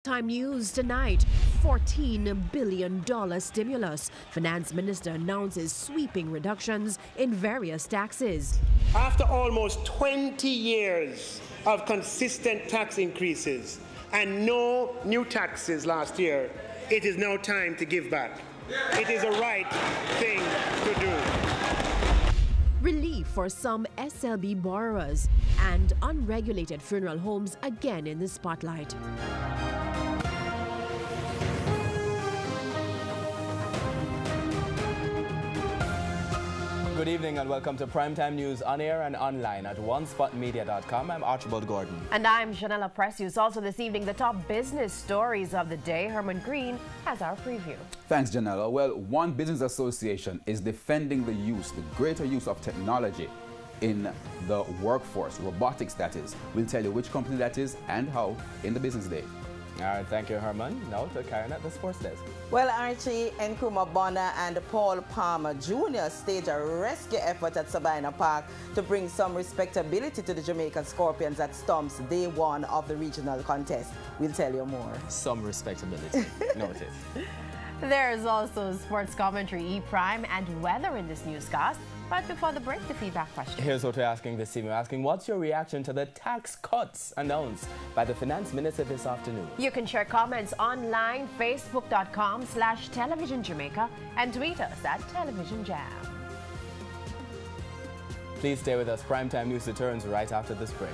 Time news tonight. $14 billion stimulus. Finance Minister announces sweeping reductions in various taxes. After almost 20 years of consistent tax increases and no new taxes last year, it is now time to give back. It is a right thing to do. Relief for some SLB borrowers and unregulated funeral homes again in the spotlight. Good evening and welcome to Primetime News on air and online at onespotmedia.com. I'm Archibald Gordon. And I'm Janella Precious. Also this evening, the top business stories of the day. Herman Green has our preview. Thanks, Janella. Well, one business association is defending the greater use of technology in the workforce, robotics that is. We'll tell you which company that is and how in the business day. All right, thank you, Herman. Now to Karen at the sports desk. Well, Archie, Nkrumah Bonner and Paul Palmer Jr. staged a rescue effort at Sabina Park to bring some respectability to the Jamaican Scorpions at Stump's day one of the regional contest. We'll tell you more. Some respectability. Noted. There's also sports commentary, E-Prime, and weather in this newscast. But before the break, the feedback question. Here's what we're asking this evening. We're asking, what's your reaction to the tax cuts announced by the Finance Minister this afternoon? You can share comments online, facebook.com/Television Jamaica, and tweet us at Television Jam. Please stay with us. Primetime News returns right after this break.